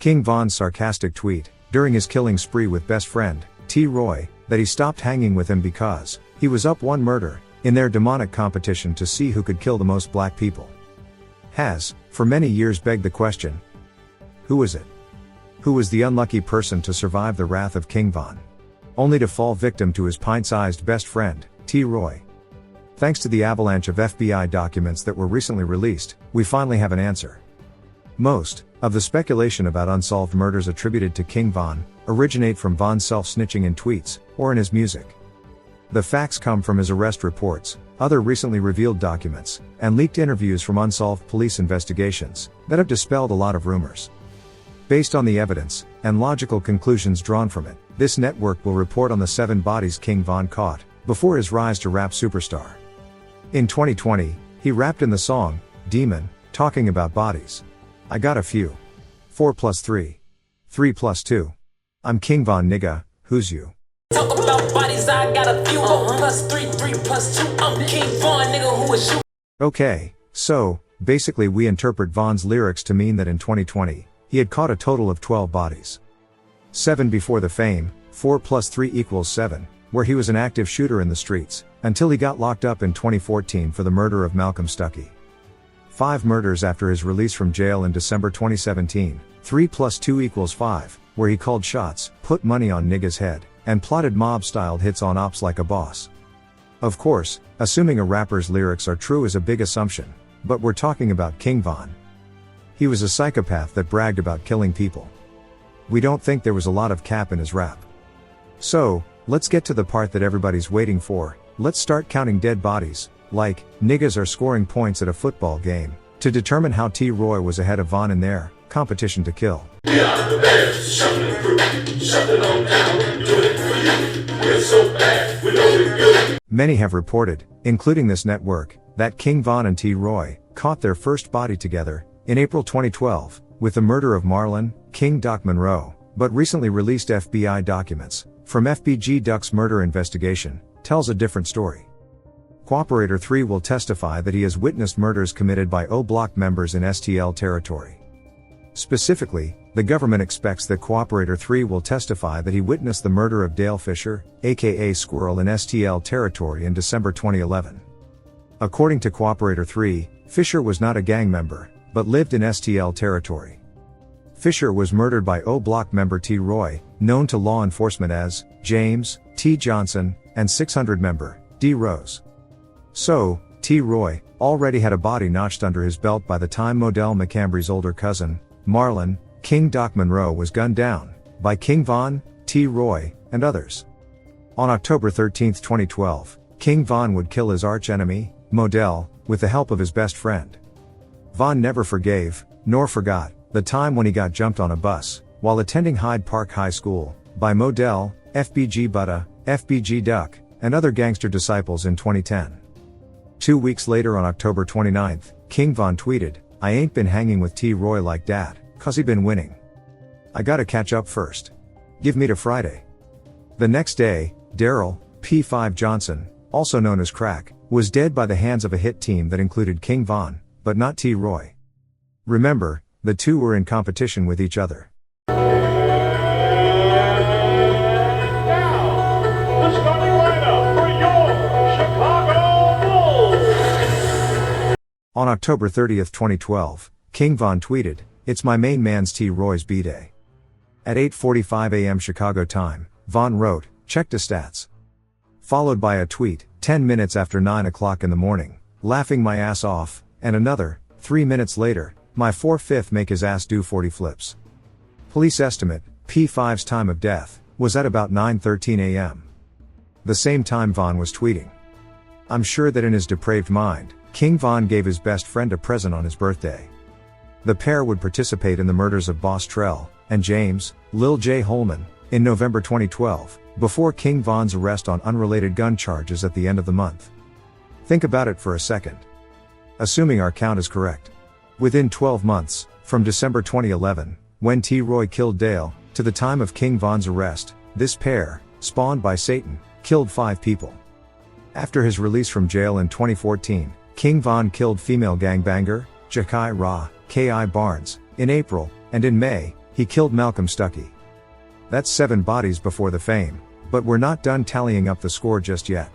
King Von's sarcastic tweet, during his killing spree with best friend, T. Roy, that he stopped hanging with him because he was up one murder in their demonic competition to see who could kill the most black people, has, for many years, begged the question: who was it? Who was the unlucky person to survive the wrath of King Von, only to fall victim to his pint-sized best friend, T. Roy? Thanks to the avalanche of FBI documents that were recently released, we finally have an answer. Most of the speculation about unsolved murders attributed to King Von originate from Von's self-snitching in tweets or in his music. The facts come from his arrest reports, other recently revealed documents, and leaked interviews from unsolved police investigations that have dispelled a lot of rumors. Based on the evidence and logical conclusions drawn from it, this network will report on the 7 bodies King Von caught before his rise to rap superstar. In 2020, he rapped in the song Demon, talking about bodies. I got a few. 4 plus 3. 3 plus 2. I'm King Von nigga, who's you? Talk about bodies, I got a few. 4 plus 3, 3 plus 2. I'm King Von nigga, who is you? Okay, so, basically we interpret Von's lyrics to mean that in 2020, he had caught a total of 12 bodies. 7 before the fame, 4 plus 3 equals 7, where he was an active shooter in the streets, until he got locked up in 2014 for the murder of Malcolm Stuckey. 5 murders after his release from jail in December 2017, 3 plus 2 equals 5, where he called shots, put money on niggas' head, and plotted mob-styled hits on ops like a boss. Of course, assuming a rapper's lyrics are true is a big assumption, but we're talking about King Von. He was a psychopath that bragged about killing people. We don't think there was a lot of cap in his rap. So, let's get to the part that everybody's waiting for. Let's start counting dead bodies, like niggas are scoring points at a football game, to determine how T. Roy was ahead of Von in their competition to kill. We are the best, shuffling crew, shuffling on down, doing it for you. We're so bad, we know we're good. Many have reported, including this network, that King Von and T. Roy caught their first body together in April 2012, with the murder of Marlon King Doc Monroe, but recently released FBI documents from FBG Duck's murder investigation tells a different story. Cooperator 3 will testify that he has witnessed murders committed by O Block members in STL territory. Specifically, the government expects that Cooperator 3 will testify that he witnessed the murder of Dale Fisher, aka Squirrel, in STL territory in December 2011. According to Cooperator 3, Fisher was not a gang member, but lived in STL territory. Fisher was murdered by O Block member T. Roy, known to law enforcement as James T. Johnson, and 600 member D. Rose. So, T. Roy already had a body notched under his belt by the time Modell McCambry's older cousin, Marlon King Doc Monroe, was gunned down by King Von, T. Roy, and others. On October 13, 2012, King Von would kill his arch-enemy, Modell, with the help of his best friend. Von never forgave, nor forgot, the time when he got jumped on a bus, while attending Hyde Park High School, by Modell, FBG Butta, FBG Duck, and other gangster disciples in 2010. 2 weeks later, on October 29, King Von tweeted, "I ain't been hanging with T. Roy like dat, 'cause he been winning. I gotta catch up first. Give me to Friday." The next day, Daryl P5 Johnson, also known as Crack, was dead by the hands of a hit team that included King Von, but not T. Roy. Remember, the two were in competition with each other. On October 30, 2012, King Von tweeted, "It's my main man's T. Roy's B-Day." At 8:45 a.m. Chicago time, Von wrote, "Check the stats." Followed by a tweet, 10 minutes after 9 o'clock in the morning, "Laughing my ass off," and another, 3 minutes later, "My 4/5 make his ass do 40 flips." Police estimate, P5's time of death, was at about 9:13 a.m. The same time Von was tweeting. I'm sure that in his depraved mind, King Von gave his best friend a present on his birthday. The pair would participate in the murders of Boss Trell and James Lil J. Holman in November 2012, before King Von's arrest on unrelated gun charges at the end of the month. Think about it for a second. Assuming our count is correct, within 12 months, from December 2011, when T. Roy killed Dale, to the time of King Von's arrest, this pair, spawned by Satan, killed 5 people. After his release from jail in 2014, King Von killed female gangbanger, Jakai Ra, K.I. Barnes, in April, and in May, he killed Malcolm Stuckey. That's 7 bodies before the fame, but we're not done tallying up the score just yet.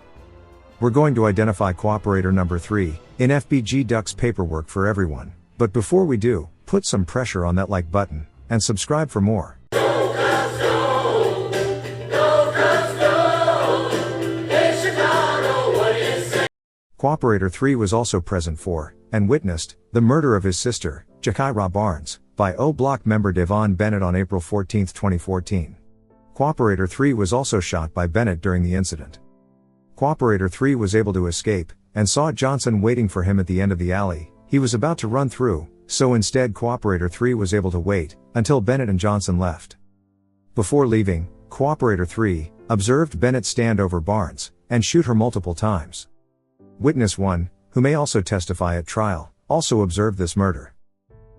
We're going to identify cooperator number 3 in FBG Duck's paperwork for everyone, but before we do, put some pressure on that like button, and subscribe for more. Cooperator 3 was also present for, and witnessed, the murder of his sister, Jakira Barnes, by O Block member Devon Bennett on April 14, 2014. Cooperator 3 was also shot by Bennett during the incident. Cooperator 3 was able to escape, and saw Johnson waiting for him at the end of the alley. He was about to run through, so instead Cooperator 3 was able to wait, until Bennett and Johnson left. Before leaving, Cooperator 3 observed Bennett stand over Barnes, and shoot her multiple times. Witness 1, who may also testify at trial, also observed this murder.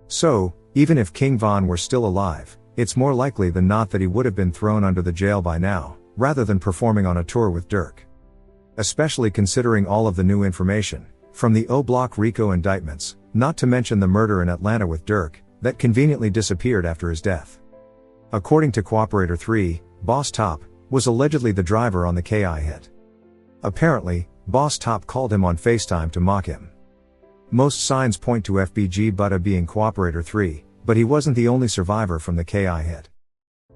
So, even if King Von were still alive, it's more likely than not that he would have been thrown under the jail by now, rather than performing on a tour with Dirk. Especially considering all of the new information, from the O Block RICO indictments, not to mention the murder in Atlanta with Dirk, that conveniently disappeared after his death. According to Cooperator 3, Boss Top was allegedly the driver on the KI hit. Apparently, Boss Top called him on FaceTime to mock him. Most signs point to FBG Butta being Cooperator 3, but he wasn't the only survivor from the KI hit.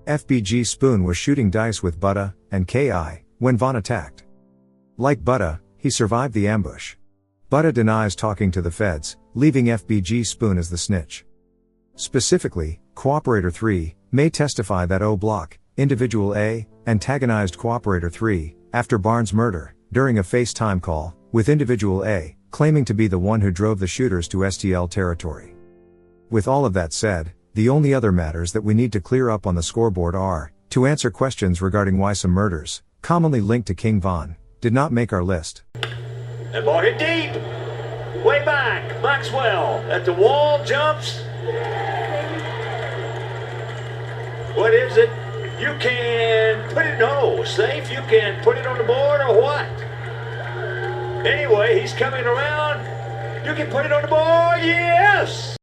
FBG Spoon was shooting dice with Butta and KI when Von attacked. Like Butta, he survived the ambush. Butta denies talking to the feds, leaving FBG Spoon as the snitch. Specifically, Cooperator 3 may testify that O Block, Individual A, antagonized Cooperator 3 after Barnes' murder, during a FaceTime call, with Individual A, claiming to be the one who drove the shooters to STL territory. With all of that said, the only other matters that we need to clear up on the scoreboard are, to answer questions regarding why some murders, commonly linked to King Von, did not make our list. And ball hit deep, way back, Maxwell, at the wall, jumps. What is it? You can put it, no, safe, you can put it on the board or what? Anyway, he's coming around. You can put it on the board, yes!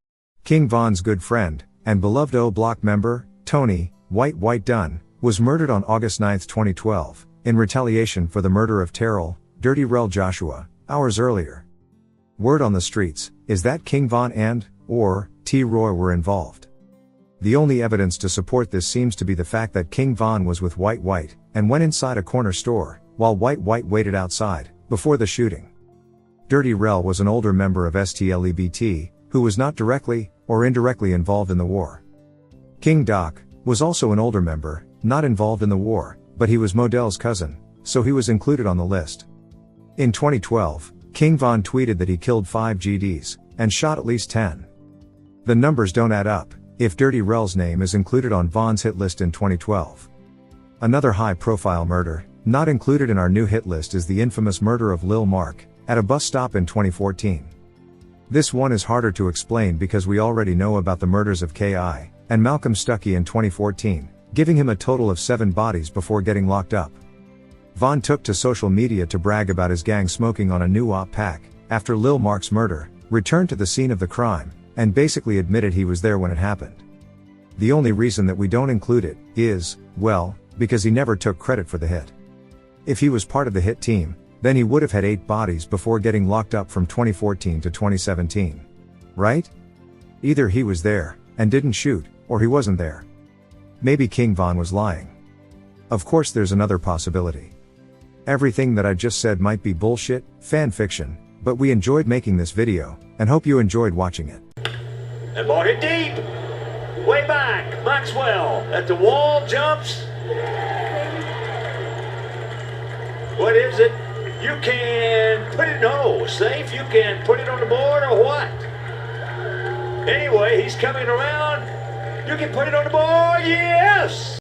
King Von's good friend, and beloved O Block member, Tony, White Dunn, was murdered on August 9, 2012, in retaliation for the murder of Terrell, Dirty Rel Joshua, hours earlier. Word on the streets, is that King Von and, or, T. Roy were involved. The only evidence to support this seems to be the fact that King Von was with White, and went inside a corner store, while White waited outside, before the shooting. Dirty Rel was an older member of STLEBT, who was not directly, or indirectly involved in the war. King Doc was also an older member, not involved in the war, but he was Modell's cousin, so he was included on the list. In 2012, King Von tweeted that he killed 5 GDs, and shot at least 10. The numbers don't add up, if Dirty Rel's name is included on Von's hit list in 2012. Another high-profile murder, not included in our new hit list, is the infamous murder of Lil Mark, at a bus stop in 2014. This one is harder to explain because we already know about the murders of K.I. and Malcolm Stuckey in 2014, giving him a total of 7 bodies before getting locked up. Von took to social media to brag about his gang smoking on a new op pack, after Lil Mark's murder, returned to the scene of the crime, and basically admitted he was there when it happened. The only reason that we don't include it, is, well, because he never took credit for the hit. If he was part of the hit team, then he would have had 8 bodies before getting locked up from 2014 to 2017. Right? Either he was there, and didn't shoot, or he wasn't there. Maybe King Von was lying. Of course there's another possibility. Everything that I just said might be bullshit, fan fiction, but we enjoyed making this video, and hope you enjoyed watching it. And ball hit deep, way back, Maxwell, at the wall, jumps. What is it? You can put it, no, safe, you can put it on the board or what? Anyway, he's coming around. You can put it on the board, yes!